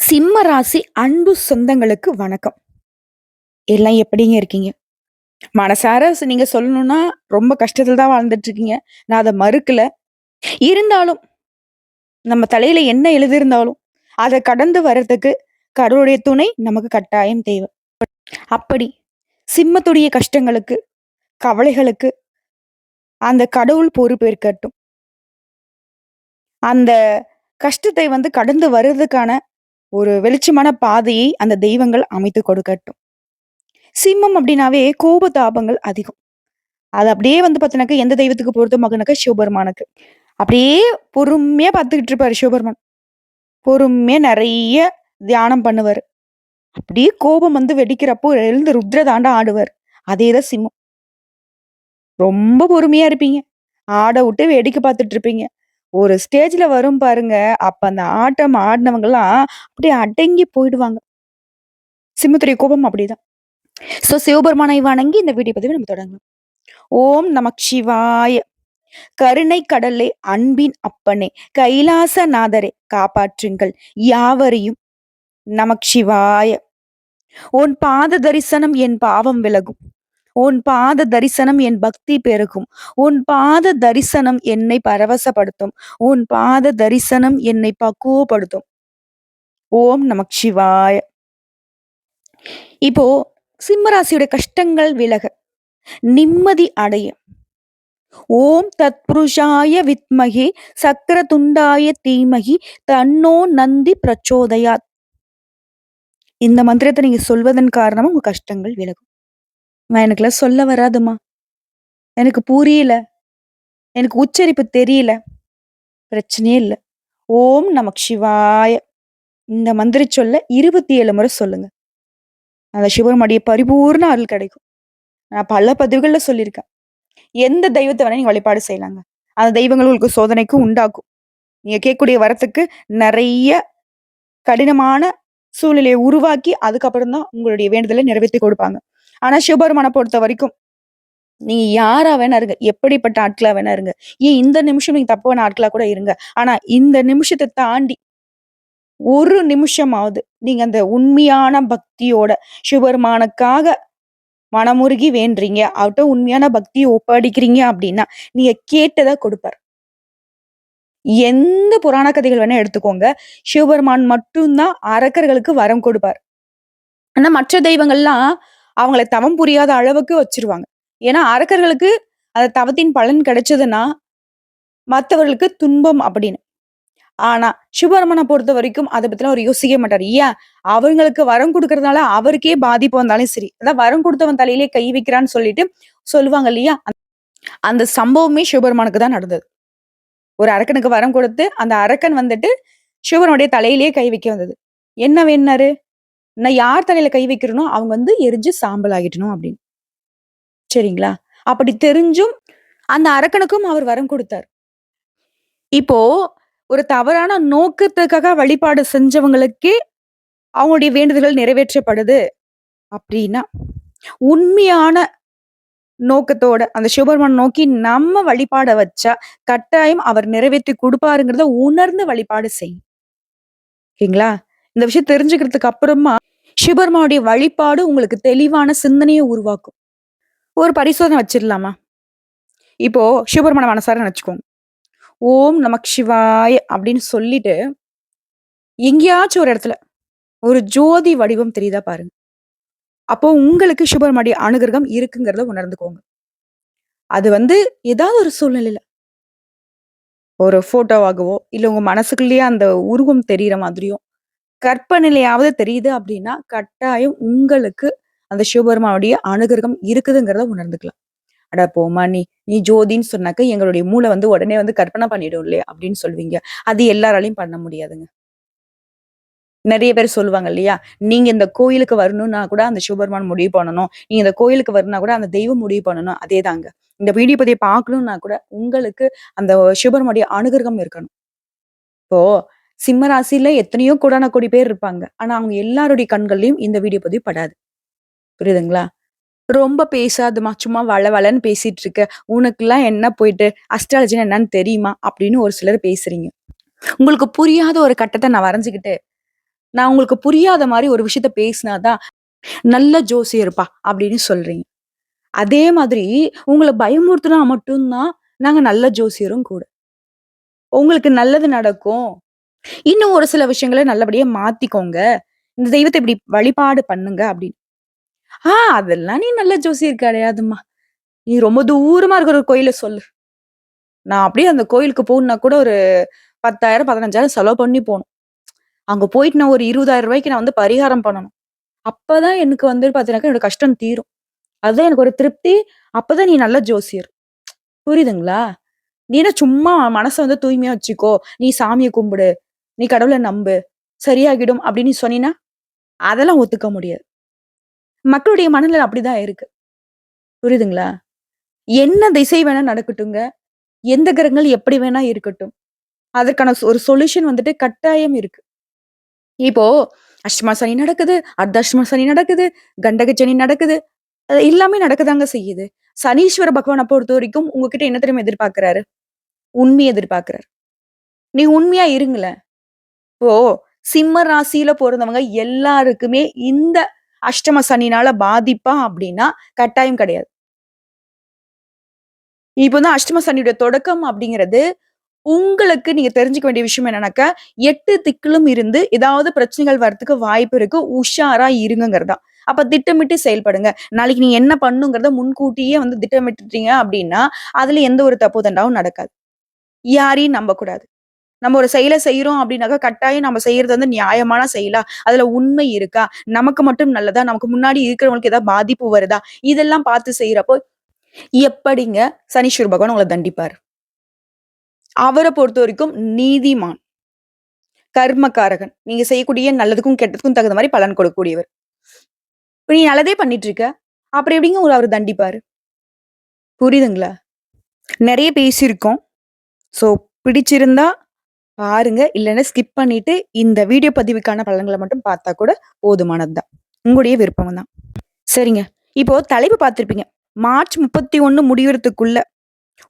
சிம்ம ராசி அன்பு சொந்தங்களுக்கு வணக்கம். எல்லாம் எப்படிங்க இருக்கீங்க? மனசார நீங்க சொல்லணும்னா ரொம்ப கஷ்டத்துல தான் வாழ்ந்துட்டு இருக்கீங்க. நான் அத மறுக்கல. இருந்தாலும் நம்ம தலையில என்ன எழுதியிருந்தாலும், அத கடந்து வர்றதுக்கு கடவுளுடைய துணை நமக்கு கட்டாயம் தேவை. அப்படி சிம்மத்துடைய கஷ்டங்களுக்கு, கவலைகளுக்கு அந்த கடவுள் பொறுப்பேற்கட்டும். அந்த கஷ்டத்தை கடந்து வர்றதுக்கான ஒரு வெளிச்சமான பாதையை அந்த தெய்வங்கள் அமைத்து கொடுக்கட்டும். சிம்மம் அப்படின்னாவே கோபதாபங்கள் அதிகம். அது அப்படியே பார்த்தீங்கன்னாக்கா, எந்த தெய்வத்துக்கு பொருத்தமாகும்னாக்கா, சிவபெருமானுக்கு. அப்படியே பொறுமையா பார்த்துக்கிட்டு இருப்பாரு சிவபெருமான். பொறுமையா நெறைய தியானம் பண்ணுவாரு. அப்படியே கோபம் வெடிக்கிறப்போ எழுந்து ருத்ர தாண்டவம் ஆடுவாரு. அதேதான் சிம்மம். ரொம்ப பொறுமையா இருப்பீங்க. ஆட விட்டு வேடிக்கை பார்த்துட்டு இருப்பீங்க. ஒரு ஸ்டேஜ்ல வரும் பாருங்க, அப்ப அந்த ஆட்டம் ஆடுனவங்கலாம் அப்படியே அடங்கி போயிடுவாங்க. சிம்மத்துடைய கோபம் அப்படிதான். சிவபெருமானை வணங்கி இந்த வீடியோ பதிவை நம்ம தொடங்கலாம். ஓம் நமக் சிவாய. கருணை கடலே, அன்பின் அப்பனே, கைலாசநாதரே, காப்பாற்றுங்கள் யாவரையும். நமச்சிவாய. உன் பாத தரிசனம் என் பாவம் விலகும். உன் பாத தரிசனம் என் பக்தி பெருகும். உன் பாத தரிசனம் என்னை பரவசப்படுத்தும். உன் பாத தரிசனம் என்னை பக்குவப்படுத்தும். ஓம் நமச்சிவாய. இப்போ சிம்மராசியோட கஷ்டங்கள் விலக, நிம்மதி அடைய, ஓம் தத்புருஷாய வித்மகே சக்கரதுண்டாய தீமகி தன்னோ நந்தி பிரச்சோதயாத். இந்த மந்திரத்தை நீங்க சொல்வதன் காரணமா உங்க கஷ்டங்கள் விலகும். எனக்குலாம் சொல்ல வராதுமா, எனக்கு புரியல, எனக்கு உச்சரிப்பு தெரியல, பிரச்சனையே இல்ல. ஓம் நமக் சிவாய. இந்த மந்திர சொல்ல 27 முறை சொல்லுங்க. அந்த சிவனுடைய பரிபூர்ண அருள் கிடைக்கும். நான் பல பதிவுகள்ல சொல்லியிருக்கேன். எந்த தெய்வத்தை வேணா நீங்க வழிபாடு செய்யலாங்க. அந்த தெய்வங்கள் உங்களுக்கு சோதனைக்கு உண்டாக்கும். நீங்க கேட்கக்கூடிய வரத்துக்கு நிறைய கடினமான சூழ்நிலையை உருவாக்கி அதுக்கப்புறம் தான் உங்களுடைய வேண்டுதலை நிறைவேற்றி கொடுப்பாங்க. ஆனா சிவபெருமானை பொறுத்த வரைக்கும் நீங்க யாரா வேணா இருங்க, எப்படிப்பட்ட ஆட்களா வேணா இருங்க, ஏன் இந்த நிமிஷம் நீங்க தப்பான ஆட்களா கூட இருங்க. ஆனா இந்த நிமிஷத்தை தாண்டி ஒரு நிமிஷமாவது நீங்க அந்த உண்மையான பக்தியோட சிவபெருமானுக்காக மனமுருகி வேண்டுறீங்க, அவர்ட்ட உண்மையான பக்தியை ஒப்படைக்கிறீங்க அப்படின்னா நீங்க கேட்டதா கொடுப்பார். எந்த புராண கதைகள் வேணா எடுத்துக்கோங்க, சிவபெருமான் மட்டும்தான் அரக்கர்களுக்கு வரம் கொடுப்பார். ஆனா மற்ற தெய்வங்கள்லாம் அவங்கள தவம் புரியாத அளவுக்கு வச்சிருவாங்க. ஏன்னா அரக்கர்களுக்கு அந்த தவத்தின் பலன் கிடைச்சதுன்னா மத்தவர்களுக்கு துன்பம் அப்படின்னு. ஆனா சிவபெருமானை பொறுத்த வரைக்கும் அதை பத்திலாம் அவர் யோசிக்க மாட்டாரு. ஏன்? அவங்களுக்கு வரம் கொடுக்கறதுனால அவருக்கே பாதிப்பு வந்தாலும் சரி, அதான் வரம் கொடுத்தவன் தலையிலே கை வைக்கிறான்னு சொல்லிட்டு சொல்லுவாங்க இல்லையா? அந்த சம்பவமே சிவபெருமானுக்கு தான் நடந்தது. ஒரு அரக்கனுக்கு வரம் கொடுத்து அந்த அரக்கன் சிவனுடைய தலையிலேயே கை வைக்க வந்தது. என்ன வேணாரு? நான் யார் தலையில கை வைக்கிறனோ அவங்க எரிஞ்சு சாம்பல் ஆகிட்டணும் அப்படின்னு. சரிங்களா? அப்படி தெரிஞ்சும் அந்த அரக்கனுக்கும் அவர் வரம் கொடுத்தார். இப்போ ஒரு தவறான நோக்கத்துக்காக வழிபாடு செஞ்சவங்களுக்கே அவங்களுடைய வேண்டுதல்கள் நிறைவேற்றப்படுது அப்படின்னா, உண்மையான நோக்கத்தோட அந்த சிவபெருமான் நோக்கி நம்ம வழிபாட வச்சா கட்டாயம் அவர் நிறைவேற்றி கொடுப்பாருங்கிறத உணர்ந்து வழிபாடு செய்யும். ஓகேங்களா? இந்த விஷயம் தெரிஞ்சுக்கிறதுக்கு அப்புறமா சிவபெருமானுடைய வழிபாடு உங்களுக்கு தெளிவான சிந்தனையை உருவாக்கும். ஒரு பரிசோதனை வச்சிடலாமா? இப்போ சிவபெருமான மனசார நினைச்சுக்கோங்க. ஓம் நமக் சிவாய அப்படின்னு சொல்லிட்டு எங்கேயாச்சும் ஒரு இடத்துல ஒரு ஜோதி வடிவம் தெரியுதா பாருங்க. அப்போ உங்களுக்கு சிவபெருமானுடைய அனுகிரகம் இருக்குங்கிறத உணர்ந்துக்கோங்க. அது ஏதாவது ஒரு சூழ்நிலையில ஒரு போட்டோவாகவோ இல்ல உங்க மனசுக்குள்ளேயே அந்த உருவம் தெரியற மாதிரியோ கற்பனையிலயாவது தெரியுது அப்படின்னா கட்டாயம் உங்களுக்கு அந்த சிவபெருமானுடைய அனுகிரகம் இருக்குதுங்கிறத உணர்ந்துக்கலாம். அட போம்மா நீ நீ ஜோதின்னு சொன்னாக்க எங்களுடைய மூளை உடனே கற்பனை பண்ணிடும் இல்லையா அப்படின்னு சொல்லுவீங்க. அது எல்லாராலையும் பண்ண முடியாதுங்க. நிறைய பேர் சொல்லுவாங்க இல்லையா? நீங்க இந்த கோயிலுக்கு வரணும்னா கூட அந்த சிவபெருமான் முடிவு பண்ணணும். நீங்க இந்த கோயிலுக்கு வரணும்னா கூட அந்த தெய்வம் முடிவு பண்ணணும். அதேதாங்க. இந்த வீடியோ பதிவை பார்க்கணும்னா கூட உங்களுக்கு அந்த சிவபெருமானுடைய அனுகிரகம் இருக்கணும். இப்போ சிம்ம ராசியில எத்தனையோ கோடான கோடி பேர் இருப்பாங்க. ஆனா அவங்க எல்லாருடைய கண்கள்லயும் இந்த வீடியோ பதிவு படாது. புரியுதுங்களா? ரொம்ப பேசாதம்மா, சும்மா வளவளன்னு பேசிட்டு இருக்க. உனக்கெல்லாம் என்ன போயிட்டு அஸ்ட்ராலஜின்னா என்னன்னு தெரியுமா? அப்படின்னு ஒரு சிலர் பேசுறீங்க. உங்களுக்கு புரியாத ஒரு கட்டத்த நான் வரைஞ்சுக்கிட்டு நான் உங்களுக்கு புரியாத மாரி ஒரு விஷயத்த பேசினா தான், "நல்ல ஜோசியர்ப்பா" அப்படின்னு சொல்றீங்க. அதே மாதிரி உங்கள பயமுறுத்துனா மட்டும் தான், நாங்க நல்ல ஜோசியரும் கூட. உங்களுக்கு நல்லது நடக்கும். இன்னும் ஒரு சில விஷயங்கள நல்லபடியா மாத்திக்கோங்க. இந்த தெய்வத்த இப்படி வழிபாடு பண்ணுங்க அப்படின்னு. அதெல்லாம் நீ நல்ல ஜோசியர் கிடையாதும்மா. நீ ரொம்ப தூரமா இருக்கிற ஒரு கோயில சொல்லு. நான் அப்படியே அந்த கோயிலுக்கு போணும்னா கூட ஒரு 10,000, 15,000 செலவு பண்ணி போணும். அங்க போயிட்டு நான் ஒரு ரூ. 20,000 நான் வந்து பரிகாரம் பண்ணணும். அப்பதான் எனக்கு வந்து பார்த்தீங்கன்னாக்கா, என்னோட கஷ்டம் தீரும். அதுதான் எனக்கு ஒரு திருப்தி. அப்பதான் நீ நல்ல ஜோசியர். புரியுதுங்களா? நீ என்ன சும்மா மனச வந்து தூய்மையா வச்சுக்கோ. நீ சாமிய கும்பிடு. நீ கடவுள நம்பு. சரியாகிடும் அப்படின்னு நீ சொன்னீன்னா, அதெல்லாம் ஒத்துக்க முடியாது. மக்களுடைய மனநிலை அப்படிதான் இருக்கு. புரியுதுங்களா? என்ன திசை வேணா நடக்கட்டுங்க. எந்த கிரகங்கள் எப்படி வேணா இருக்கட்டும். அதற்கான ஒரு சொல்யூஷன் வந்துட்டு கட்டாயம் இருக்கு. இப்போ அஷ்டமா சனி நடக்குது, அர்த்தாஷ்டம சனி நடக்குது, கண்டக சனி நடக்குது. அது எல்லாமே நடக்கதாங்க செய்யுது. சனீஸ்வர பகவான பொறுத்தவரைக்கும் உங்ககிட்ட என்ன தெரியுமா எதிர்பார்க்கிறாரு? உண்மைய எதிர்பார்க்கிறாரு. நீ உண்மையா இருங்களேன். இப்போ சிம்ம ராசியில பொறந்தவங்க எல்லாருக்குமே இந்த அஷ்டம சனினால பாதிப்பா அப்படின்னா கட்டாயம் கிடையாது. இப்ப வந்து அஷ்டம சனியுடைய தொடக்கம் அப்படிங்கிறது உங்களுக்கு நீங்க தெரிஞ்சுக்க வேண்டிய விஷயம் என்னன்னாக்கா, 8 திக்கிலும் இருந்து ஏதாவது பிரச்சனைகள் வரதுக்கு வாய்ப்பு இருக்கு. உஷாரா இருங்கங்கிறது தான். அப்ப திட்டமிட்டு செயல்படுங்க. நாளைக்கு நீங்க என்ன பண்ணுங்கிறத முன்கூட்டியே வந்து திட்டமிட்டுட்டீங்க அப்டின்னா, அதுல எந்த ஒரு தப்பு தண்டாவும் நடக்காது. யாரையும் நம்பக்கூடாது. நம்ம ஒரு செயல செய்றோம் அப்டின்னாக்கா, கட்டாயம் நம்ம செய்றது வந்து நியாயமான செயலா? அதுல உண்மை இருக்கா? நமக்கு மட்டும் நல்லதா? நமக்கு முன்னாடி இருக்கிறவங்களுக்கு ஏதாவது பாதிப்பு வருதா? இதெல்லாம் பார்த்து செய்றப்போ, எப்படிங்க சனீஸ்வர பகவான் உங்கள தண்டிப்பாரு? அவர பொறுத்தவரைக்கும் நீதிமான். கர்மகாரகன். நீங்க செய்யக்கூடிய நல்லதுக்கும், கெட்டதுக்கும் தகுந்த மாரி பலன் கொடுக்கக்கூடியவர். இப்ப நீ நல்லதே பண்ணிட்டு இருக்க. அப்புறம் எப்படிங்க உங்கள அவரு தண்டிப்பாரு? புரியுதுங்களா? நெறைய பேசியிருக்கோம். ஸோ பிடிச்சிருந்தா பாருங்க. இல்லன்னா ஸ்கிப் பண்ணிட்டு இந்த வீடியோ பதிவுக்கான பலன்கள மட்டும் பார்த்தா கூட போதுமானது தான். உங்களுடைய விருப்பம் தான். சரிங்க. இப்போ தலைப்பு பார்த்திருப்பீங்க. மார்ச் 31 முடியறதுக்குள்ள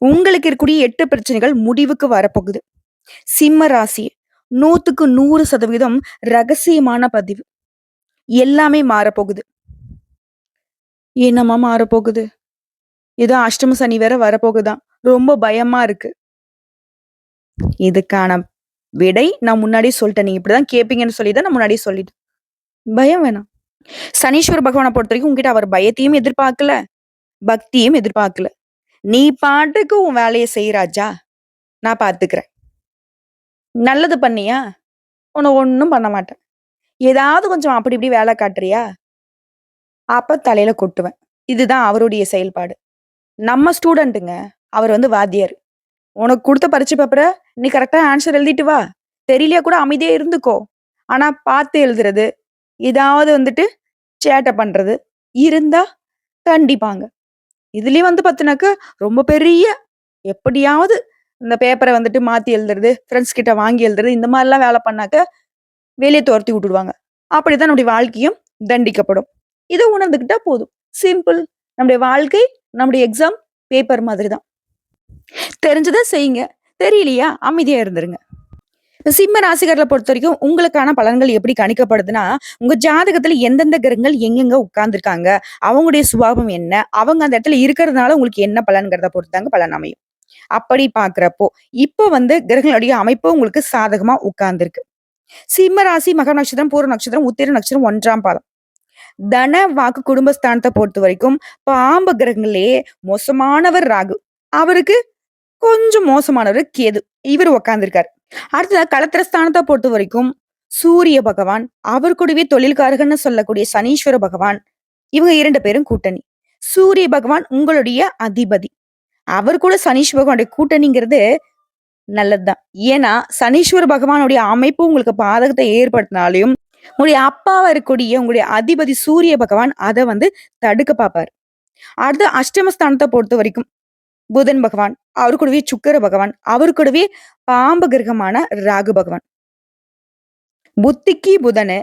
உங்களுக்கு இருக்கக்கூடிய 8 பிரச்சனைகள் முடிவுக்கு வரப்போகுது. சிம்ம ராசி 100க்கு 100% ரகசியமான பதிவு. எல்லாமே மாறப்போகுது. என்னம்மா மாறப்போகுது? ஏதோ அஷ்டம சனி வேற வரப்போகுதாம். ரொம்ப பயமா இருக்கு. இதுக்கான விடை நான் முன்னாடியே சொல்ட்டேன். நீங்க இப்படிதான் கேட்பீங்கன்னு சொல்லி தான் நான் முன்னாடியே சொல்லிட்டேன். பயம் வேணாம். சனீஸ்வர பகவான பொறுத்தவரைக்கும் உன்கிட்ட அவர் பயத்தையும் எதிர்பார்க்கல, பக்தியும் எதிர்பார்க்கல. நீ பாட்டுக்கு உன் வேலைய செய் ராஜா. நான் பார்த்துக்கிறேன். நல்லது பண்ணியா? உன்ன ஒண்ணும் பண்ண மாட்டேன். ஏதாவது கொஞ்சம் அப்படி இப்படி வேல காட்டுறியா? அப்ப தலையில கொட்டுவேன். இதுதான் அவருடைய செயல்பாடு. நம்ம ஸ்டூடண்ட்டுங்க. அவர் வந்து வாத்தியார். உனக்கு குடுத்த பரீட்சை பேப்பர நீ கரெக்ட்டா ஆன்ஸர் எழுதிட்டு வா. தெரியலையா கூட அமைதியா இருந்துக்கோ. ஆனா பார்த்து எழுதுறது, ஏதாவது வந்துட்டு சேட்டை பண்றது இருந்தா கண்டிப்பாங்க. இதுலயும் வந்து பாத்தீனாக்க, ரொம்ப பெரிய எப்படியாவது இந்த பேப்பர வந்துட்டு மாத்தி எழுதுறது, ஃப்ரெண்ட்ஸ் கிட்ட வாங்கி எழுதுறது, இந்த மாரிலாம் வேல பண்ணாக்க வெளிய தொரத்தி விட்டுடுவாங்க. அப்படிதான் நம்முடைய வாழ்க்கையும் தண்டிக்கப்படும். இத உணர்ந்துக்கிட்டா போதும். சிம்பிள். நம்முடைய வாழ்க்கை, நம்முடைய எக்ஸாம் பேப்பர் மாதிரி தான். தெரிஞ்சத செய்யுங்க. தெரியலையா அமைதியா இருந்துருங்க. சிம்ம ராசிக்காரர்கள பொறுத்தவரைக்கும் உங்களுக்கான பலன்கள் எப்படி கணிக்கப்படுதுன்னா, உங்க ஜாதகத்துல எந்தெந்த கிரகங்கள் எங்கெங்க உட்கார்ந்துருக்காங்க, அவங்களுடைய சுபாவம் என்ன, அவங்க அந்த இடத்துல இருக்கிறதுனால உங்களுக்கு என்ன பலன்கிறத பொறுத்து தாங்க பலன் அமையும். அப்படி பார்க்கிறப்போ, இப்போ வந்து கிரகங்களுடைய அமைப்பு உங்களுக்கு சாதகமா உட்கார்ந்திருக்கு. சிம்ம ராசி, மக நட்சத்திரம், பூர நட்சத்திரம், உத்திர நட்சத்திரம் 1ஆம் பாதம். தன, வாக்கு, குடும்பஸ்தானத்த பொறுத்தவரைக்கும் பாம்பு கிரகங்களே மோசமானவர் ராகு. அவருக்கு கொஞ்சம் மோசமானவரு கேது. இவரு உட்கார்ந்திருக்காரு. அடுத்ததா களத்திரஸ்தானத்த பொறுத்தவரைக்கும் சூரிய பகவான், அவர் கூடவே தொழில்காரகன்னு சொல்லக்கூடிய சனீஸ்வர பகவான், இவங்க 2 பேரும் கூட்டணி. சூரிய பகவான் உங்களுடைய அதிபதி. அவர் கூட சனீஸ்வர பகவானுடைய கூட்டணிங்கிறது நல்லதுதான். ஏன்னா, சனீஸ்வர பகவானுடைய அமைப்பு உங்களுக்கு பாதகத்தை ஏற்படுத்தினாலும், உங்களுடைய அப்பாவா இருக்கக்கூடிய உங்களுடைய அதிபதி சூரிய பகவான் அத வந்து தடுக்க பார்ப்பாரு. அடுத்து அஷ்டமஸ்தானத்த பொறுத்தவரைக்கும் புதன் பகவான், அவரு கூடவே சுக்கிர பகவான், அவரு கூடவே பாம்பு கிரகமான ராகு பகவான். புத்திக்கு புதனு,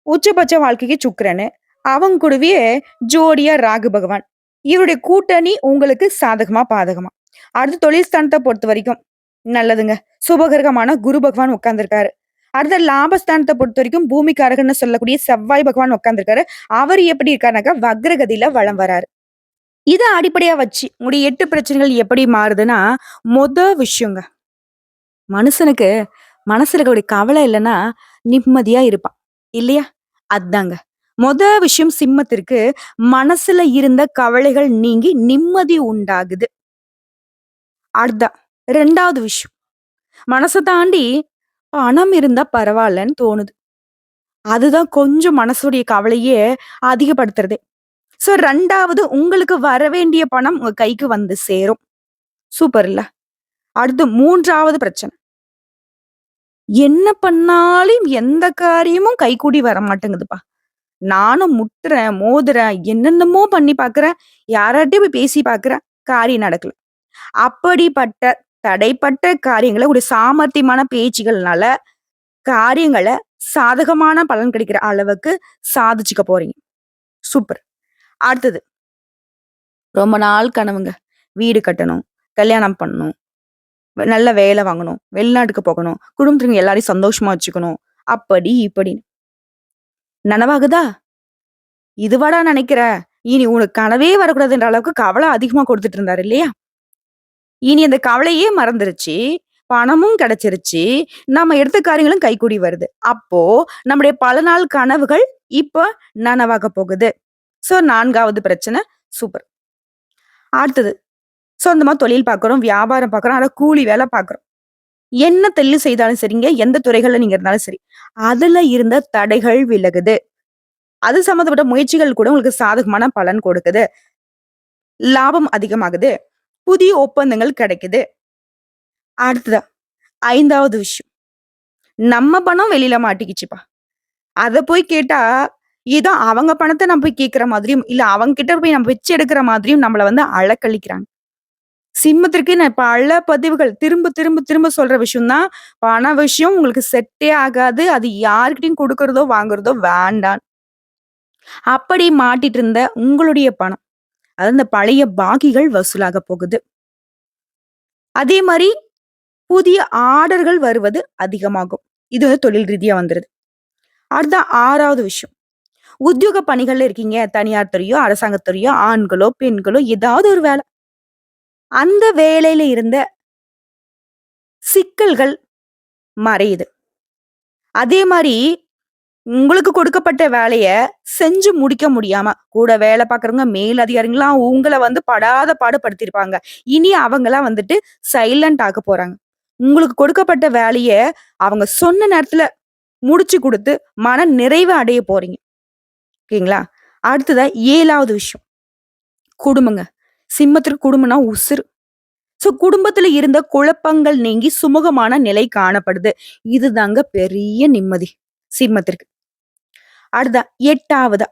உச்சபட்ச வாழ்க்கைக்கு சுக்கிரனு, அவங்க கூடவே ஜோடியா ராகு பகவான். இவருடைய கூட்டணி உங்களுக்கு சாதகமா, பாதகமா? அடுத்து தொழில் ஸ்தானத்த பொறுத்தவரைக்கும் நல்லதுங்க. சுபகிரகமான குரு பகவான் உட்கார்ந்திருக்காரு. அடுத்த லாபஸ்தானத்த பொறுத்தவரைக்கும் பூமிக்காரகன்னு சொல்லக்கூடிய செவ்வாய் பகவான் உட்கார்ந்திருக்காரு. அவரு எப்படி இருக்காருனாக்கா, வக்ரகதியில வலம் வராரு. இத அடிப்படையா வச்சு உங்களுடைய 8 பிரச்சனைகள் எப்படி மாறுதுன்னா, மொத விஷயங்க. மனுஷனுக்கு மனசுல இருக்கக்கூடிய கவலை இல்லன்னா, நிம்மதியா இருப்பான். இல்லையா? அதாங்க. மொத விஷயம் சிம்மத்திற்கு மனசுல இருந்த கவலைகள் நீங்கி நிம்மதி உண்டாகுது. அடுத்ததான் 2வது விஷயம். மனச தாண்டி பணம் இருந்தா பரவாயில்லன்னு தோணுது. அதுதான் கொஞ்சம் மனசுடைய கவலையே அதிகப்படுத்துறதே. 2வது உங்களுக்கு வரவேண்டிய பணம் உங்க கைக்கு வந்து சேரும். சூப்பர் இல்ல? அடுத்து 3வது பிரச்சனை. என்ன பண்ணாலும் எந்த காரியமும் கைகூடி வரமாட்டேங்குதுப்பா. நானும் முட்டுறேன், மோதுறேன், என்னென்னமோ பண்ணி பார்க்கிறேன். யார்ட்டயும் போய் பேசி பார்க்கிறேன். காரியம் நடக்கல. அப்படிப்பட்ட தடைப்பட்ட காரியங்கள ஒரு சாமர்த்தியமான பேச்சுகள்னால காரியங்கள சாதகமான பலன் கிடைக்கிற அளவுக்கு சாதிச்சுக்க போறீங்க. சூப்பர். அடுத்தது ரொம்ப நாள் கனவுங்க. வீடு கட்டணும், கல்யாணம் பண்ணணும், நல்ல வேலை வாங்கணும், வெளிநாட்டுக்கு போகணும், குடும்பத்துல எல்லாரையும் சந்தோஷமா வச்சுக்கணும். அப்படி இப்படின்னு. நனவாகுதா? இதுவாடா நினைக்கிற? இனி உனக்கு கனவே வரக்கூடாதுன்ற அளவுக்கு கவலை அதிகமா கொடுத்துட்டு இருந்தாரு இல்லையா? இனி அந்த கவலையே மறந்துருச்சு. பணமும் கிடைச்சிருச்சு. நம்ம எடுத்த காரியங்களும் கைகூடி வருது. அப்போ நம்முடைய பல நாள் கனவுகள் இப்ப நனவாக போகுது. 4வது பிரச்சனை சூப்பர். அடுத்தது சொந்தமா தொழில் பார்க்குறோம், வியாபாரம் பார்க்குறோம். ஆனா கூலி வேலை பார்க்குறோம். என்ன தொழில் செய்தாலும் சரிங்க, எந்த துறைகள்ல நீங்க இருந்தாலும் சரி. அதுல இருந்த தடைகள் விலகுது. அது சம்மந்தப்பட்ட முயற்சிகள் கூட உங்களுக்கு சாதகமான பலன் கொடுக்குது. லாபம் அதிகமாகுது. புதிய ஒப்பந்தங்கள் கிடைக்குது. அடுத்ததா 5வது விஷயம். நம்ம பணம் வெளியில மாட்டிக்கிச்சுப்பா. அத போய் கேட்டா, ஏதோ அவங்க பணத்த நம்ம போய் கேட்கிற மாதிரியும், இல்ல அவங்க கிட்ட போய் நம்ம பிச்சை எடுக்கிற மாதிரியும் நம்மள வந்து அலக்களிக்கிறாங்க. சிம்மத்திற்கு நான் பல பதிவுகள் திரும்ப, திரும்ப, திரும்ப சொல்ற விஷயம் தான். பண விஷயம் உங்களுக்கு செட்டே ஆகாது. அது யார்கிட்டயும் குடுக்குறதோ, வாங்குறதோ வேண்டாம். அப்படி மாட்டிட்டு இருந்த உங்களுடைய பணம், அதாவது இந்த பழைய பாக்கிகள் வசூலாக போகுது. அதே மாரி புதிய ஆர்டர்கள் வருவது அதிகமாகும். இது வந்து தொழில் ரீதியா வந்துருது. அடுத்த 6வது விஷயம். உத்தியோக பணிகள்ல இருக்கீங்க. தனியார் துறையோ, அரசாங்கத் துறையோ, ஆண்களோ, பெண்களோ ஏதாவது ஒரு வேலை. அந்த வேலையில இருந்த சிக்கல்கள் மறையுது. அதே மாரி உங்களுக்கு கொடுக்கப்பட்ட வேலைய செஞ்சு முடிக்க முடியாம, கூட வேலை பார்க்குறவங்க, மேல் அதிகாரிங்கலாம் உங்கள வந்து படாத பாடு படுத்தியிருப்பாங்க. இனி அவங்கலாம் வந்துட்டு சைலன்ட் ஆக போறாங்க. உங்களுக்கு கொடுக்கப்பட்ட வேலைய அவங்க சொன்ன நேரத்துல முடிச்சு குடுத்து, மன நிறைவு அடைய போறீங்க. ஓகேங்களா? அடுத்ததா 7வது விஷயம். குடும்பங்க. சிம்மத்திற்கு குடும்பம்னா உசுரு. குடும்பத்துல இருந்த குழப்பங்கள் நீங்கி சுமூகமான நிலை காணப்படுது. இதுதாங்க பெரிய நிம்மதி சிம்மத்திற்கு. அடுத்ததா 8வதா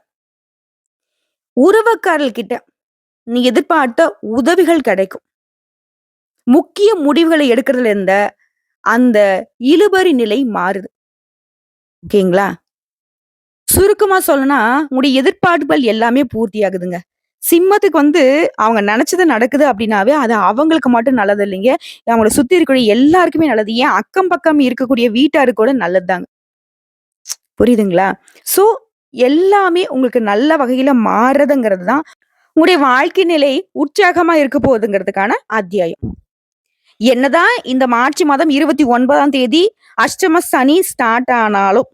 உறவுக்காரர்கிட்ட நீ எதிர்பார்த்த உதவிகள் கிடைக்கும். முக்கிய முடிவுகளை எடுக்கிறதுல இருந்த அந்த இழுபறி நிலை மாறுது. ஓகேங்களா? சுருக்கமா சொல்லணும்னா, உங்களுடைய எதிர்பார்ப்புகள் எல்லாமே பூர்த்தியாகுதுங்க. சிம்மத்துக்கு வந்து அவங்க நெனச்சது நடக்குது அப்டின்னாவே, அது அவங்களுக்கு மட்டும் நல்லது இல்லைங்க. அவங்கள சுத்தி இருக்கக்கூடிய எல்லாருக்குமே நல்லது. ஏன் அக்கம் பக்கம் இருக்கக்கூடிய வீட்டாருக்கு கூட நல்லதுதாங்க. புரியுதுங்களா? ஸோ எல்லாமே உங்களுக்கு நல்ல வகையில மாறுறதுங்கிறது தான் உங்களுடைய வாழ்க்கை நிலை உற்சாகமா இருக்க போகுதுங்கிறதுக்கான அத்தியாயம். என்னதான் இந்த மார்ச் மாதம் 29ஆம் தேதி அஷ்டம சனி ஸ்டார்ட் ஆனாலும்,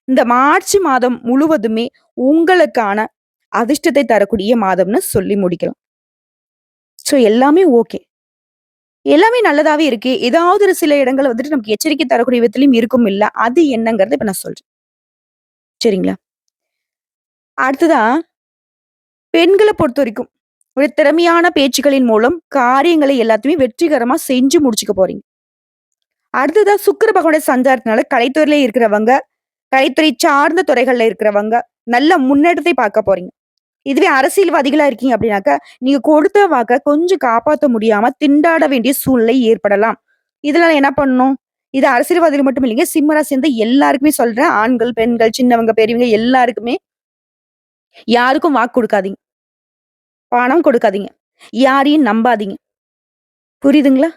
இந்த மார்ச் மாதம் முழுவதுமே உங்களுக்கான அதிர்ஷ்டத்தை தரக்கூடிய மாதம்னு சொல்லி முடிக்கலாம். எல்லாமே ஓகே. எல்லாமே நல்லதாவே இருக்கு. ஏதாவது ஒரு சில இடங்கள்ல வந்துட்டு நமக்கு எச்சரிக்கை தரக்கூடிய விதத்திலயும் இருக்கும் இல்ல. அது என்னங்கிறத இப்ப நான் சொல்றேன். சரிங்களா? அடுத்ததா பெண்கள பொறுத்தவரைக்கும், ஒரு திறமையான பேச்சுக்களின் மூலம் காரியங்களை எல்லாத்தையுமே வெற்றிகரமா செஞ்சு முடிச்சுக்க போறீங்க. அடுத்ததா சுக்கிர பகவானுடைய சஞ்சாரத்தினால கலைத்துறையில இருக்கிறவங்க, கலைத்துறை சார்ந்த துறைகள்ல இருக்கிறவங்க, நல்ல முன்னேற்றத்தை பார்க்க போறீங்க. இதுவே அரசியல்வாதிகளா இருக்கீங்க அப்படின்னாக்கா, நீங்க கொடுத்த வாக்க கொஞ்சம் காப்பாத்த முடியாம திண்டாட வேண்டிய சூழ்நிலை ஏற்படலாம். இதனால என்ன பண்ணணும்? இது அரசியல்வாதிகள் மட்டும் இல்லைங்க. சிம்ம ராசி சேர்ந்த எல்லாருக்குமே சொல்றேன். ஆண்கள், பெண்கள், சின்னவங்க, பெரியவங்க எல்லாருக்குமே யாருக்கும் வாக்கு குடுக்காதீங்க. பணம் கொடுக்காதீங்க. யாரையும் நம்பாதீங்க. புரியுதுங்களா?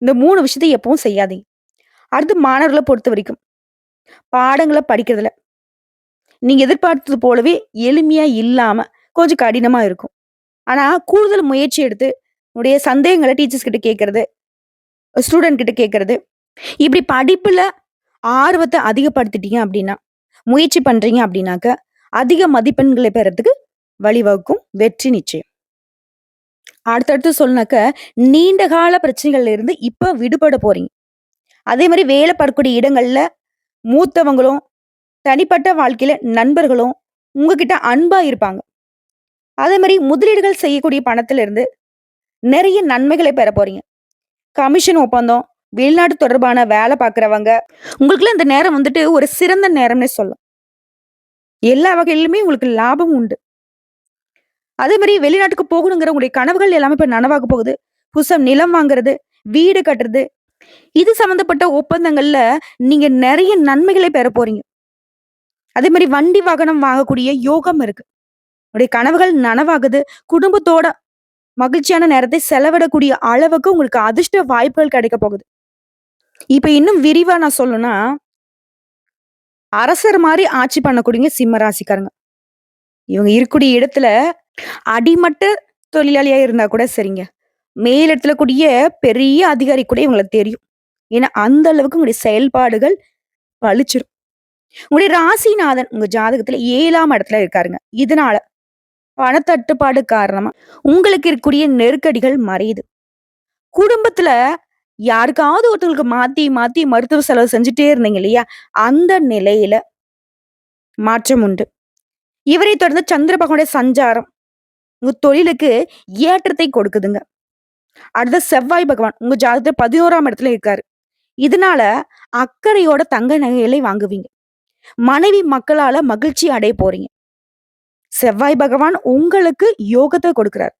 இந்த 3 விஷயத்த எப்பவும் செய்யாதீங்க. அடுத்து மாணவர்கள பொறுத்தவரைக்கும், பாடங்கள படிக்கிறதுல நீங்க எதிர்பார்த்தது போலவே எளிமையா இல்லாம கொஞ்சம் கடினமா இருக்கும். ஆனா கூடுதல் முயற்சி எடுத்து உங்களுடைய சந்தேகங்கள டீச்சர்ஸ் கிட்ட கேட்கறது, ஸ்டூடண்ட் கிட்ட கேட்கறது, இப்படி படிப்புல ஆர்வத்த அதிகப்படுத்திட்டீங்க அப்படின்னா, முயற்சி பண்றீங்க அப்படின்னாக்க, அதிக மதிப்பெண்களை பெறதுக்கு வழிவகுக்கும். வெற்றி நிச்சயம். அடுத்தடுத்து சொல்லனாக்க, நீண்ட கால பிரச்சனைகள்ல இருந்து இப்ப விடுபட போறீங்க. அதே மாரி வேலை பார்க்கக்கூடிய இடங்கள்ல மூத்தவங்களும், தனிப்பட்ட வாழ்க்கையில நண்பர்களும் உங்ககிட்ட அன்பா இருப்பாங்க. அதே மாரி முதலீடுகள் செய்யக்கூடிய பணத்துல இருந்து நெறைய நன்மைகளை பெற போறீங்க. கமிஷன் ஒப்பந்தம், வெளிநாடு தொடர்பான வேலை பார்க்கிறவங்க, உங்களுக்குலாம் இந்த நேரம் வந்துட்டு ஒரு சிறந்த நேரம்னே சொல்லலாம். எல்லா வகையிலுமே உங்களுக்கு லாபம் உண்டு. அதே மாரி வெளிநாட்டுக்கு போகணுங்கிற உங்களுடைய கனவுகள் எல்லாமே இப்ப நனவாக போகுது. புதுசா நிலம் வாங்குறது, வீடு கட்டுறது, இது சம்மந்தப்பட்ட ஒப்பந்தங்கள்ல நீங்க நெறைய நன்மைகளை பெற போறீங்க. அதே மாரி வண்டி, வாகனம் வாங்கக்கூடிய யோகம் இருக்கு. உங்களுடைய கனவுகள் நனவாகுது. குடும்பத்தோட மகிழ்ச்சியான நேரத்தை செலவிடக்கூடிய அளவுக்கு உங்களுக்கு அதிர்ஷ்ட வாய்ப்புகள் கிடைக்க போகுது. இப்ப இன்னும் விரிவா நான் சொல்லணும்னா, அரசர் மாரி ஆட்சி பண்ணக்கூடியவங்க சிம்ம ராசிக்காரங்க. இவங்க இருக்கக்கூடிய இடத்துல அடிமட்ட தொழிலாளியா இருந்தா கூட சரிங்க. மேலிடத்துல கூடிய பெரிய அதிகாரி கூட இவங்கள தெரியும். ஏன்னா, அந்த அளவுக்கு உங்களுடைய செயல்பாடுகள் பளிச்சிரும். உங்களுடைய ராசிநாதன் உங்க ஜாதகத்துல 7ஆம் இடத்துல இருக்காருங்க. இதனால பணத்தட்டுப்பாடு காரணமா உங்களுக்கு இருக்கக்கூடிய நெருக்கடிகள் மறையுது. குடும்பத்துல யாருக்காவது ஒருத்தவங்களுக்கு மாத்தி, மாத்தி மருத்துவ செலவு செஞ்சுட்டே இருந்தீங்க இல்லையா? அந்த நிலையில மாற்றம் உண்டு. இவரை தொடர்ந்து சந்திர பகவானுடைய சஞ்சாரம் உங்க தொழிலுக்கு ஏற்றத்தை கொடுக்குதுங்க. அடுத்து செவ்வாய் பகவான் உங்க ஜாதகத்துல 11ஆம் இடத்துல இருக்காரு. இதனால அக்கறையோட தங்க நகைகளை வாங்குவீங்க. மனைவி மக்களால மகிழ்ச்சி அடைய போறீங்க. செவ்வாய் பகவான் உங்களுக்கு யோகத்த கொடுக்கிறார்.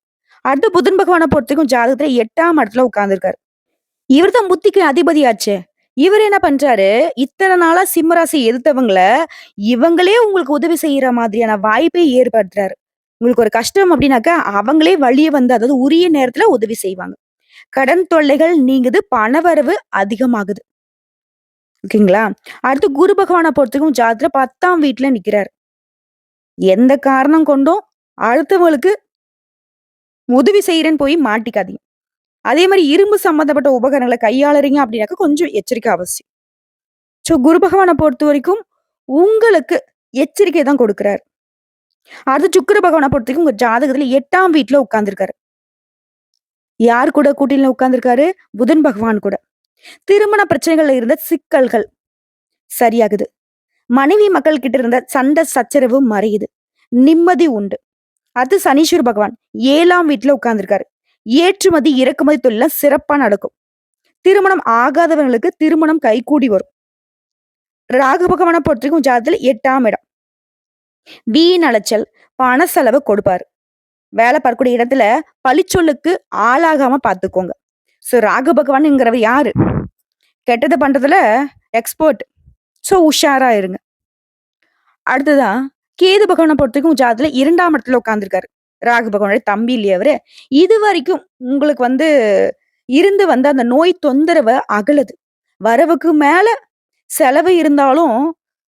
அடுத்து புதன் பகவான பொறுத்தவரைக்கும் ஜாதகத்துல 8ஆம் இடத்துல உட்கார்ந்திருக்காரு. இவர்தான் புத்திக்கு அதிபதியாச்சே. இவர் என்ன பண்றாரு, இத்தன நாளா சிம்ம எதிர்த்தவங்கள, இவங்களே உங்களுக்கு உதவி செய்யற மாதிரியான வாய்ப்பை ஏற்படுத்துறாரு. உங்களுக்கு ஒரு கஷ்டம் அப்படின்னாக்கா, அவங்களே வழிய வந்து அதாவது உரிய நேரத்துல உதவி செய்வாங்க. கடன் தொல்லைகள் நீங்குது, பணவரவு அதிகமாகுது. ஓகேங்களா? அடுத்து குரு பகவான பொறுத்தவரைக்கும் ஜாதகத்துல 10ஆம் வீட்ல நிக்கிறாரு. எந்த காரணம் கொண்டும் அடுத்தவங்களுக்கு உதவி செய்றேன்னு போய் மாட்டிக்காதீங்க. அதே மாரி இரும்பு சம்பந்தப்பட்ட உபகரணங்கள கையாளுறீங்க அப்படின்னாக்க கொஞ்சம் எச்சரிக்கை அவசியம். குரு பகவான பொறுத்தவரைக்கும் உங்களுக்கு எச்சரிக்கை தான் கொடுக்கிறாரு. அடுத்து சுக்கிர பகவான பொறுத்தவரைக்கும் உங்க ஜாதகத்துல 8ஆம் வீட்ல உட்கார்ந்திருக்காரு. யார் கூட கூட்டணியில உட்கார்ந்திருக்காரு? புதன் பகவான் கூட. திருமண பிரச்சனைகள்ல இருந்த சிக்கல்கள் சரியாகுது. மனைவி மக்கள் கிட்ட இருந்த சண்டை சச்சரவு மறையுது. நிம்மதி உண்டு. அது சனீஸ்வர பகவான் 7ஆம் வீட்ல உட்கார்ந்திருக்காரு. ஏற்றுமதி, இறக்குமதி தொழில்லாம் சிறப்பா நடக்கும். திருமணம் ஆகாதவங்களுக்கு திருமணம் கைகூடி வரும். ராகு பகவான பொறுத்தவரைக்கும் ஜாதகத்துல 8ஆம் இடம். வீண் அலைச்சல், பண செலவு கொடுப்பாரு. வேலை பார்க்கக்கூடிய இடத்துல பழிச்சொல்லுக்கு ஆளாகாம பார்த்துக்கோங்க. ராகு பகவான்ங்கிறவர் யாரு? கெட்டது பண்றதுல எக்ஸ்பர்ட். உஷாரா இருங்க. அடுத்ததா கேது பகவானை பொறுத்தவரைக்கும் ஜாதகத்துல 2ஆம் இடத்துல உட்கார்ந்திருக்காரு. ராகு பகவானுடைய தம்பி இல்லையா அவரு? இது வரைக்கும் உங்களுக்கு இருந்து வந்த அந்த நோய் தொந்தரவு அகலுது. வரவுக்கு மேல செலவு இருந்தாலும்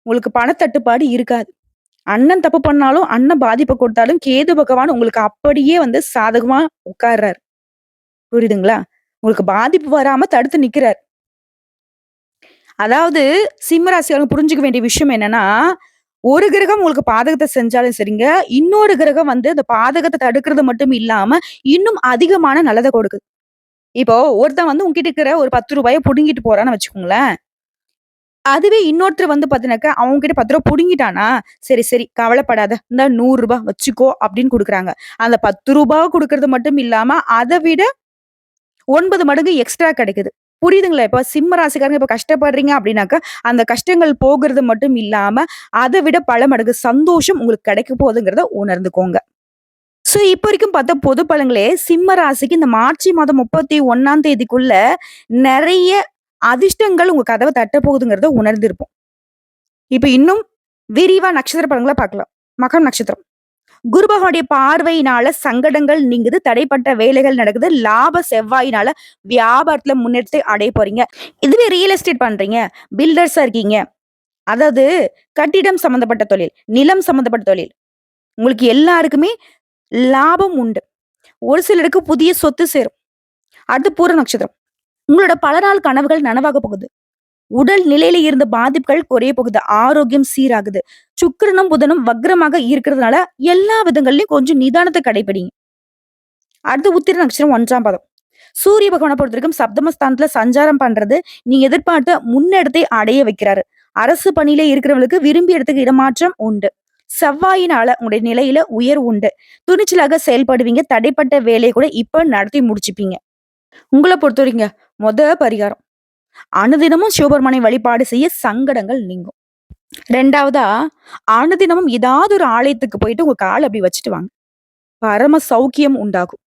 உங்களுக்கு பணத்தட்டுப்பாடு இருக்காது. அண்ணன் தப்பு பண்ணாலும், அண்ணன் பாதிப்ப கொடுத்தாலும் கேது பகவான் உங்களுக்கு அப்படியே சாதகமா உட்கார்றாரு. புரியுதுங்களா? உங்களுக்கு பாதிப்பு வராம தடுத்து நிக்கிறார். அதாவது சிம்ம ராசிக்காரங்க புரிஞ்சுக்க வேண்டிய விஷயம் என்னன்னா, ஒரு கிரகம் உங்களுக்கு பாதகத்த செஞ்சாலும் சரிங்க, இன்னொரு கிரகம் அந்த பாதகத்த தடுக்கிறது மட்டும் இல்லாம, இன்னும் அதிகமான நல்லத கொடுக்குது. இப்போ ஒருத்தன் உன்கிட்ட இருக்கிற ஒரு ரூ. 10 புடுங்கிட்டு போறான்னு வச்சுக்கோங்களேன். அதுவே இன்னொருத்தர் பாத்தீங்கன்னாக்கா, அவங்க கிட்ட ரூ. 10 புடுங்கிட்டானா, சரி, சரி கவலைப்படாத. இந்தா ரூ. 100 வச்சுக்கோ அப்படின்னு குடுக்குறாங்க. அந்த ரூ. 10 குடுக்கறது மட்டும் இல்லாம, அத விட 9 மடங்கு எக்ஸ்ட்ரா கிடைக்குது. புரியுதுங்களா? இப்ப சிம்ம ராசிக்காரங்க இப்ப கஷ்டப்படுறீங்க அப்படின்னாக்கா, அந்த கஷ்டங்கள் போகுறது மட்டும் இல்லாம, அத விட பல மடங்கு சந்தோஷம் உங்களுக்கு கிடைக்க போகுதுங்கிறத உணர்ந்துக்கோங்க. இப்ப வரைக்கும் பார்த்தா பொது பலன்களே சிம்ம ராசிக்கு இந்த மார்ச் மாதம் 31ஆம் தேதிக்குள்ள நெறைய அதிர்ஷ்டங்கள் உங்க கதவ தட்ட போகுதுங்கிறத உணர்ந்திருப்போம். இப்ப இன்னும் விரிவா நட்சத்திர பலன்கள பார்க்கலாம். மகம் நட்சத்திரம். குரு பகவானுடைய பார்வையினால சங்கடங்கள் நீங்குது. தடைப்பட்ட வேலைகள் நடக்குது. லாப செவ்வாயினால வியாபாரத்துல முன்னேற்றத்தை அடைய போறீங்க. இதுவே ரியல் எஸ்டேட் பண்றீங்க, பில்டர்ஸா இருக்கீங்க, அதாவது கட்டிடம் சம்மந்தப்பட்ட தொழில், நிலம் சம்மந்தப்பட்ட தொழில். உங்களுக்கு எல்லாருக்குமே லாபம் உண்டு. ஒரு சிலருக்கு புதிய சொத்து சேரும். அடுத்து பூர நட்சத்திரம். உங்களோட பல நாள் கனவுகள் நனவாக போகுது. உடல் நிலையில இருந்த பாதிப்புகள் குறைய போகுது. ஆரோக்கியம் சீராகுது. சுக்கிரனும், புதனும் வக்ரமாக இருக்கிறதுனால எல்லா விதங்கள்லயும் கொஞ்சம் நிதானத்த கடைபிடிங்க. அடுத்து உத்திர நட்சத்திரம் 1ஆம் பாதம். சூரிய பகவான பொறுத்தவரைக்கும் சப்தமஸ்தானத்துல சஞ்சாரம் பண்றது, நீங்க எதிர்பார்த்த முன்னேற்றத்தை அடைய வைக்கிறாரு. அரசு பணியில இருக்கிறவங்களுக்கு விரும்பிய இடத்துக்கு இடமாற்றம் உண்டு. செவ்வாயினால உங்களுடைய நிலையில உயர்வு உண்டு. துணிச்சலாக செயல்படுவீங்க. தடைப்பட்ட வேலையை கூட இப்ப நடத்தி முடிச்சுப்பீங்க. உங்கள பொறுத்தவரைக்குங்க, பரிகாரம். அனுதினமும் சிவபெருமானை வழிபாடு செய்ய சங்கடங்கள் நீங்கும். 2வதா, அனுதினமும் ஏதாவது ஒரு ஆலயத்துக்கு போயிட்டு உங்க கால அப்படி வச்சுட்டு வாங்க. பரம சௌக்கியம் உண்டாகும்.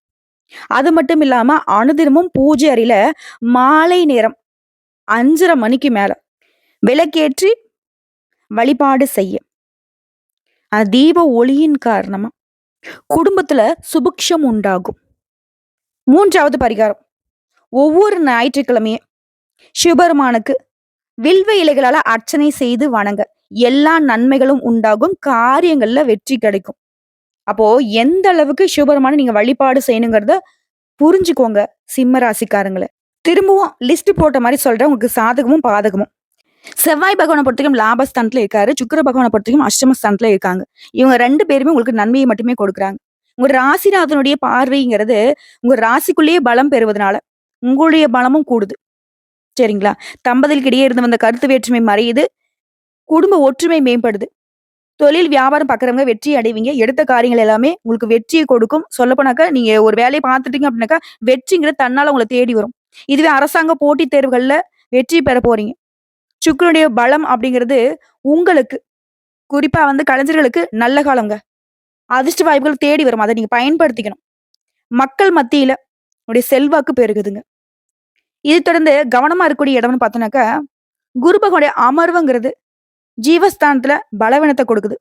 அது மட்டும் இல்லாம அனுதினமும் பூஜை அறையில மாலை நேரம் 5:30 மணிக்கு மேல விளக்கேற்றி வழிபாடு செய்ய. அந்த தீப ஒளியின் காரணமா குடும்பத்துல சுபிக்ஷம் உண்டாகும். 3வது பரிகாரம். ஒவ்வொரு ஞாயிற்றுக்கிழமையும் சிவபெருமானுக்கு வில்வ இலைகளால அர்ச்சனை செய்து வணங்க. எல்லா நன்மைகளும் உண்டாகும். காரியங்கள்ல வெற்றி கிடைக்கும். அப்போ எந்த அளவுக்கு சிவபெருமான நீங்க வழிபாடு செய்யணுங்கிறத புரிஞ்சுக்கோங்க சிம்ம ராசிக்காரங்கள. திரும்பவும் லிஸ்ட் போட்ட மாரி சொல்றேன். உங்களுக்கு சாதகமும், பாதகமும். செவ்வாய் பகவான பொறுத்தவரைக்கும் லாபஸ்தானத்துல இருக்காரு. சுக்கிர பகவான பொறுத்தவரைக்கும் அஷ்டமஸ்தானத்துல இருக்காங்க. இவங்க 2 பேருமே உங்களுக்கு நன்மையை மட்டுமே கொடுக்குறாங்க. உங்க ராசிநாதனுடைய பார்வைங்கிறது உங்க ராசிக்குள்ளேயே பலம் பெறுவதனால உங்களுடைய பலமும் கூடுது. சரிங்களா? தம்பதிகளுக்கு இடையே இருந்து வந்த கருத்து வேற்றுமை மறையுது. குடும்ப ஒற்றுமை மேம்படுது. தொழில், வியாபாரம் பார்க்குறவங்க வெற்றி அடைவீங்க. எடுத்த காரியங்கள் எல்லாமே உங்களுக்கு வெற்றியை கொடுக்கும். சொல்லப்போனாக்கா, நீங்க ஒரு வேலைய பார்த்துட்டீங்க அப்படின்னாக்கா, வெற்றிங்கிறது தன்னால உங்கள தேடி வரும். இதுவே அரசாங்க போட்டித் தேர்வுகள்ல வெற்றி பெற போறீங்க. சுக்கிரனுடைய பலம் அப்படிங்கிறது உங்களுக்கு, குறிப்பா கலைஞர்களுக்கு நல்ல காலங்க. அதிர்ஷ்ட வாய்ப்புகள் தேடி வரும். அத நீங்க பயன்படுத்திக்கணும். மக்கள் மத்தியில உங்களுடைய செல்வாக்கு பெருகுதுங்க. இது தொடர்ந்து கவனமா இருக்கக்கூடிய இடம்னு பார்த்தோம்னாக்கா, குரு பகவானுடைய அமர்வுங்கிறது ஜீவஸ்தானத்துல பலவீனத்த கொடுக்குது.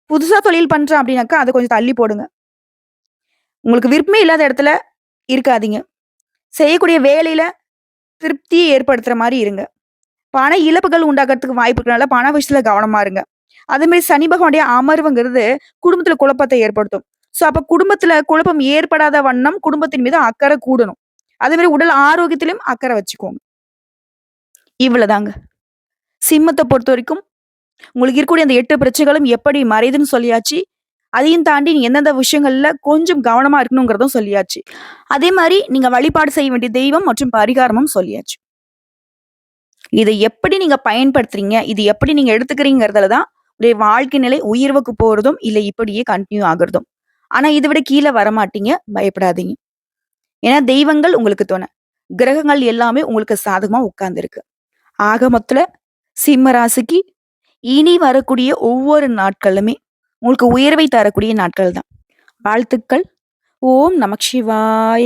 புதுசா தொழில் பண்றேன் அப்படின்னாக்கா, அத கொஞ்சம் தள்ளி போடுங்க. உங்களுக்கு விருப்பமே இல்லாத இடத்துல இருக்காதீங்க. செய்யக்கூடிய வேலையில திருப்தியை ஏற்படுத்துற மாரி இருங்க. பண இழப்புகள் உண்டாகுறதுக்கு வாய்ப்பு இருக்கனால பண விஷயத்துல கவனமா இருங்க. அதே மாரி சனி பகவானுடைய அமர்வுங்கிறது குடும்பத்துல குழப்பத்தை ஏற்படுத்தும். அப்ப குடும்பத்துல குழப்பம் ஏற்படாத வண்ணம் குடும்பத்தின் மீது அக்கறை கூடணும். அதே மாரி உடல் ஆரோக்கியத்திலும் அக்கறை வச்சுக்கோங்க. இவ்வளவுதாங்க. சிம்மத்த பொறுத்தவரைக்கும் உங்களுக்கு இருக்கக்கூடிய அந்த 8 பிரச்சனைகளும் எப்படி மறையுதுன்னு சொல்லியாச்சு. அதையும் தாண்டி நீங்க எந்தெந்த விஷயங்கள்ல கொஞ்சம் கவனமா இருக்கணுங்கிறதும் சொல்லியாச்சு. அதே மாரி நீங்க வழிபாடு செய்ய வேண்டிய தெய்வம் மற்றும் பரிகாரமும் சொல்லியாச்சு. இதை எப்படி நீங்க பயன்படுத்துறீங்க, இது எப்படி நீங்க எடுத்துக்கிறீங்கிறதுல தான் உங்களுடைய வாழ்க்கை நிலை உயர்வுக்கு போறதும், இல்ல இப்படியே கன்டின்யூ ஆகுறதும். ஆனா இத விட கீழ வரமாட்டீங்க. பயப்படாதீங்க. ஏன்னா தெய்வங்கள் உங்களுக்கு துணை. கிரகங்கள் எல்லாமே உங்களுக்கு சாதகமா உட்கார்ந்திருக்கு. ஆக மொத்தத்துல சிம்ம ராசிக்கு இனி வரக்கூடிய ஒவ்வொரு நாட்களுமே உங்களுக்கு உயர்வை தரக்கூடிய நாட்கள் தான். வாழ்த்துக்கள். ஓம் நமச்சிவாய!